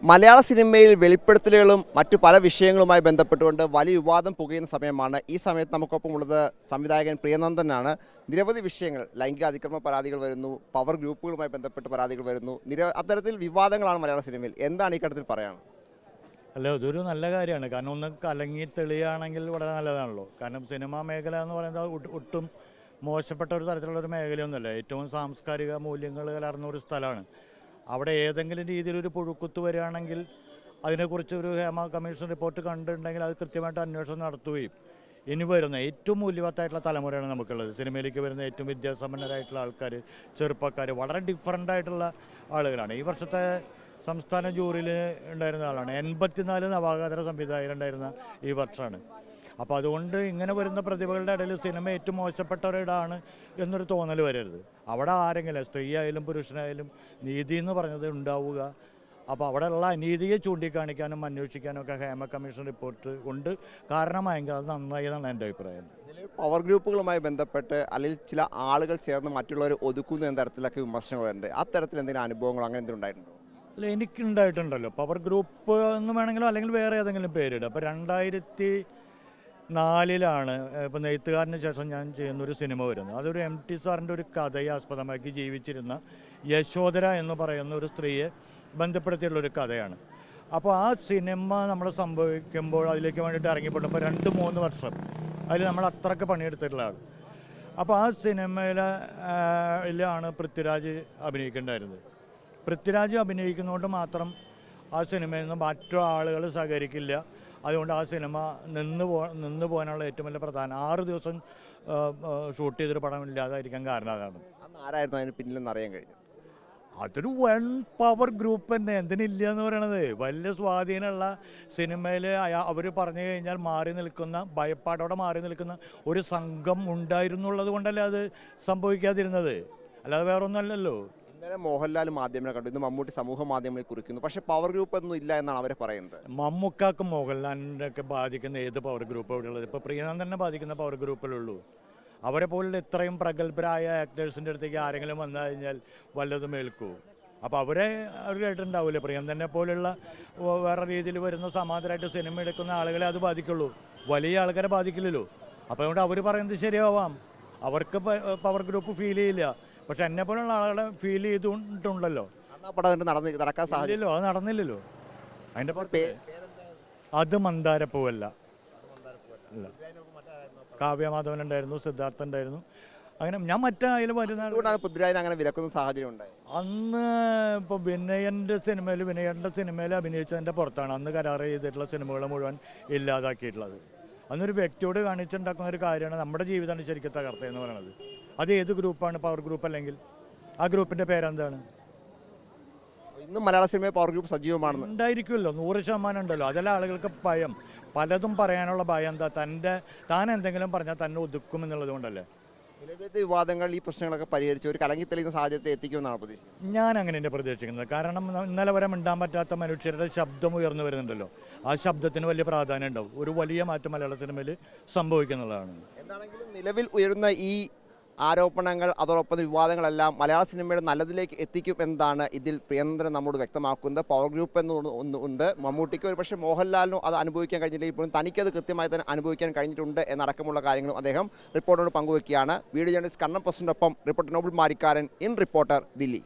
മലയാള സിനിമയിൽ വെളിപ്പെടുത്തലുകളും മറ്റു പല വിഷയങ്ങളുമായി ബന്ധപ്പെട്ടുകൊണ്ട് വലിയ വിവാദം പുകയുന്ന സമയമാണ്. ഈ സമയത്ത് നമുക്കൊപ്പം ഉള്ളത് സംവിധായകൻ പ്രിയനന്ദനാണ്. നിരവധി വിഷയങ്ങൾ, ലൈംഗിക അതിക്രമ പരാതികൾ വരുന്നു, പവർ ഗ്രൂപ്പുകളുമായി ബന്ധപ്പെട്ട് പരാതികൾ വരുന്നു, അത്തരത്തിൽ വിവാദങ്ങളാണ് മലയാള സിനിമയിൽ. എന്താണ് ഈ ഘട്ടത്തിൽ പറയാനുള്ളത്? അല്ല, ഇതൊരു നല്ല കാര്യമാണ്. കാരണം ഒന്ന് കലങ്ങി തെളിയുകയാണെങ്കിൽ വളരെ നല്ലതാണല്ലോ. കാരണം സിനിമാ മേഖല എന്ന് പറയുന്നത് ഒട്ടും മോശപ്പെട്ട ഒരു തരത്തിലുള്ള ഒരു മേഖലയൊന്നുമല്ല. ഏറ്റവും സാംസ്കാരിക മൂല്യങ്ങൾ കലർന്ന ഒരു സ്ഥലമാണ്. അവിടെ ഏതെങ്കിലും രീതിയിലൊരു പുഴുക്കുത്ത് വരികയാണെങ്കിൽ അതിനെക്കുറിച്ച് ഒരു ഹേമ കമ്മീഷൻ റിപ്പോർട്ട് കണ്ടിട്ടുണ്ടെങ്കിൽ അത് കൃത്യമായിട്ട് അന്വേഷണം നടത്തുകയും ഇനി വരുന്ന ഏറ്റവും മൂല്യവത്തായിട്ടുള്ള തലമുറയാണ് നമുക്കുള്ളത്. സിനിമയിലേക്ക് വരുന്ന ഏറ്റവും വിദ്യാസമ്പന്നരായിട്ടുള്ള ആൾക്കാർ, ചെറുപ്പക്കാർ, വളരെ ഡിഫറൻ്റ് ആയിട്ടുള്ള ആളുകളാണ്. ഈ വർഷത്തെ സംസ്ഥാന ജൂറിയിൽ ഉണ്ടായിരുന്ന ആളാണ്. 84 നവാഗതര സംവിധായകരുണ്ടായിരുന്ന ഈ വർഷമാണ്. അപ്പോൾ അതുകൊണ്ട് ഇങ്ങനെ വരുന്ന പ്രതിഭകളുടെ ഇടയിൽ സിനിമ ഏറ്റവും മോശപ്പെട്ടവരിടാണ് എന്നൊരു തോന്നൽ വരരുത്. അവിടെ ആരെങ്കിലും, സ്ത്രീ ആയാലും പുരുഷനായാലും, നീതി എന്ന് പറഞ്ഞത് ഉണ്ടാവുക. അപ്പോൾ അവിടെയുള്ള അനീതിയെ ചൂണ്ടിക്കാണിക്കാനും അന്വേഷിക്കാനും ഒക്കെ ഹേമ കമ്മീഷൻ റിപ്പോർട്ട് കൊണ്ട് കാരണമായെങ്കിൽ അത് നന്നായി എന്നാണ് എൻ്റെ അഭിപ്രായം. പവർ ഗ്രൂപ്പുകളുമായി ബന്ധപ്പെട്ട് അല്ലെങ്കിൽ ചില ആളുകൾ ചേർന്ന് മറ്റുള്ളവരെ ഒതുക്കുന്ന തരത്തിലൊക്കെ വിമർശനങ്ങളുണ്ട്. അത്തരത്തിൽ എന്തെങ്കിലും അനുഭവങ്ങളോ അങ്ങനെ എന്തെങ്കിലും ഉണ്ടായിട്ടുണ്ടോ? അല്ല, എനിക്കുണ്ടായിട്ടുണ്ടല്ലോ. പവർ ഗ്രൂപ്പ് എന്ന് വേണമെങ്കിലും അല്ലെങ്കിൽ വേറെ ഏതെങ്കിലും പേരിടുക. അപ്പോൾ 2004 ഇപ്പോൾ നെയ്ത്തുകാരന് ശേഷം ഞാൻ ചെയ്യുന്നൊരു സിനിമ വരുന്നത്. അതൊരു MT സാറിൻ്റെ ഒരു കഥയെ ആസ്പദമാക്കി ജീവിച്ചിരുന്ന യശോധര എന്ന് പറയുന്ന ഒരു സ്ത്രീയെ ബന്ധപ്പെടുത്തിയുള്ളൊരു കഥയാണ്. അപ്പോൾ ആ സിനിമ നമ്മൾ സംഭവിക്കുമ്പോൾ അതിലേക്ക് വേണ്ടിയിട്ട് ഇറങ്ങിപ്പെടുമ്പോൾ 2-3 വർഷം അതിൽ നമ്മൾ അത്രയ്ക്ക് പണിയെടുത്തിട്ടുള്ള ആൾ. അപ്പോൾ ആ സിനിമയിലാണ് പൃഥ്വിരാജ് അഭിനയിക്കേണ്ടായിരുന്നത്. പൃഥ്വിരാജ് അഭിനയിക്കുന്നതുകൊണ്ട് മാത്രം ആ സിനിമയിൽ നിന്ന് മറ്റു ആളുകൾ സഹകരിക്കില്ല. അതുകൊണ്ട് ആ സിനിമ നിന്ന് പോകാനുള്ള ഏറ്റവും വലിയ പ്രധാനം 6 ദിവസം ഷൂട്ട് ചെയ്തൊരു പടം ഇല്ലാതായിരിക്കാൻ കാരണം അതാണ്. ആരായിരുന്നു അതിന് പിന്നിലെന്ന് അറിയാൻ കഴിഞ്ഞു? അതൊരു വൺ പവർ ഗ്രൂപ്പ് തന്നെ. എന്തിനില്ല എന്ന് പറയണത്? വലിയ സ്വാധീനമുള്ള സിനിമയിൽ അവർ പറഞ്ഞു കഴിഞ്ഞാൽ മാറി നിൽക്കുന്ന, ഭയപ്പാടോടെ മാറി നിൽക്കുന്ന ഒരു സംഘം ഉണ്ടായിരുന്നുള്ളത് കൊണ്ടല്ലേ അത് സംഭവിക്കാതിരുന്നത്. അല്ലാതെ വേറൊന്നുമല്ലല്ലോ. ഇന്നലെ മോഹൻലാൽ മാധ്യമങ്ങളെ കണ്ടു, ഇന്ന് മമ്മൂട്ടി സമൂഹ മാധ്യമങ്ങളിൽ കുറിക്കുന്നു. പക്ഷേ പവർ ഗ്രൂപ്പ് ഒന്നും ഇല്ല എന്നാണ് അവരെ പറയുന്നത്. മമ്മൂക്കാക്കും മോഹൻലാലിൻ്റെ ഒക്കെ ബാധിക്കുന്ന ഏത് പവർ ഗ്രൂപ്പ് ഇവിടെ ഉള്ളത്? ഇപ്പോൾ പ്രിയനന്ദനെ ബാധിക്കുന്ന പവർ ഗ്രൂപ്പിലുള്ളൂ. അവരെ പോലുള്ള ഇത്രയും പ്രഗത്ഭരായ ആക്ടേഴ്സിൻ്റെ അടുത്തേക്ക് ആരെങ്കിലും വന്നു കഴിഞ്ഞാൽ വല്ലതും ഏൽക്കൂ. അപ്പോൾ അവർ കേട്ടിട്ടുണ്ടാവില്ലേ? പ്രിയനന്ദനെ പോലുള്ള വേറെ രീതിയിൽ വരുന്ന സമാന്തരമായിട്ട് സിനിമ എടുക്കുന്ന ആളുകളെ അത് ബാധിക്കുള്ളൂ, വലിയ ആൾക്കാരെ ബാധിക്കില്ലല്ലോ. അപ്പോൾ അതുകൊണ്ട് അവർ പറയുന്നത് ശരിയാവാം, അവർക്ക് പവർ ഗ്രൂപ്പ് ഫീൽ ചെയ്യില്ല. പക്ഷെ എന്നെ പോലുള്ള ആളുകളെ ഫീൽ ചെയ്തിട്ടുണ്ടല്ലോ. നടക്കാൻ സാധ്യതയില്ലോ, അത് നടന്നില്ലല്ലോ. അതിൻ്റെ അത് മന്ദാരപ്പൂവല്ല, അല്ല. കാവ്യമാധവൻ ഉണ്ടായിരുന്നു, സിദ്ധാർത്ഥ ഉണ്ടായിരുന്നു. അങ്ങനെ ഞാൻ മറ്റായാലും വരുന്ന അങ്ങനെ വിലക്കുന്ന സാഹചര്യം ഉണ്ടായി. അന്ന് ഇപ്പോൾ വിനയൻ്റെ സിനിമയിൽ അഭിനയിച്ചതിൻ്റെ പുറത്താണ് അന്ന് കരാർ ചെയ്തിട്ടുള്ള സിനിമകൾ മുഴുവൻ ഇല്ലാതാക്കിയിട്ടുള്ളത്. അന്നൊരു വ്യക്തിയോട് കാണിച്ചുണ്ടാക്കുന്ന ഒരു കാര്യമാണ് നമ്മുടെ ജീവിതമാണ് ശരിക്കും തകർത്തതെന്ന് പറയുന്നത്. അത് ഏത് ഗ്രൂപ്പാണ്? പവർ ഗ്രൂപ്പ് അല്ലെങ്കിൽ ആ ഗ്രൂപ്പിൻ്റെ പേരെന്താണ്? ഇന്നും മലയാള സിനിമയിൽ പവർ ഗ്രൂപ്പ് സജീവമാണെന്ന് ഉണ്ടായിരിക്കുമല്ലോ, 100% ഉണ്ടല്ലോ. അതെല്ലാം ആളുകൾക്ക് ഭയം, പലതും പറയാനുള്ള ഭയം. എന്താ, താൻ എന്തെങ്കിലും പറഞ്ഞാൽ തന്നെ ഒതുക്കും എന്നുള്ളത് കൊണ്ടല്ലേ. നിലവിലത്തെ വിവാദങ്ങൾ, ഈ പ്രശ്നങ്ങളൊക്കെ പരിഹരിച്ച് ഒരു കലങ്ങി തെളിയുന്ന സാഹചര്യത്തെ എത്തിക്കുമെന്നാണ് പ്രതീക്ഷിക്കുന്നത്. ഞാൻ അങ്ങനെ പ്രതീക്ഷിക്കുന്നത്. കാരണം ഇന്നലെ വരെ മിണ്ടാൻ പറ്റാത്ത മനുഷ്യരുടെ ശബ്ദം ഉയർന്നു വരുന്നുണ്ടല്ലോ. ആ ശബ്ദത്തിന് വലിയ പ്രാധാന്യം ഉണ്ടാവും. ഒരു വലിയ മാറ്റം മലയാള സിനിമയിൽ സംഭവിക്കുന്നുള്ളതാണ്. എന്താണെങ്കിലും നിലവിൽ ഉയരുന്ന ഈ ആരോപണങ്ങൾ, അതോടൊപ്പം വിവാദങ്ങളെല്ലാം മലയാള സിനിമയുടെ നല്ലതിലേക്ക് എത്തിക്കും എന്നതാണ് ഇതിൽ പ്രിയനന്ദൻ നമ്മോട് വ്യക്തമാക്കുന്നത്. പവർ ഗ്രൂപ്പ് ഉണ്ട്. മമ്മൂട്ടിക്ക് ഒരു പക്ഷേ മോഹൻലാലിനും അത് അനുഭവിക്കാൻ കഴിഞ്ഞില്ലെങ്കിൽ ഇപ്പോഴും തനിക്കത് കൃത്യമായി തന്നെ അനുഭവിക്കാൻ കഴിഞ്ഞിട്ടുണ്ട് എന്നടക്കമുള്ള കാര്യങ്ങളും അദ്ദേഹം റിപ്പോർട്ടറോട് പങ്കുവയ്ക്കുകയാണ്. വീഡിയോ ജേർണലിസ്റ്റ് കണ്ണൻ പ്രസിഡന്റൊപ്പം reporter Noble Marikkaran, in reporter, Delhi.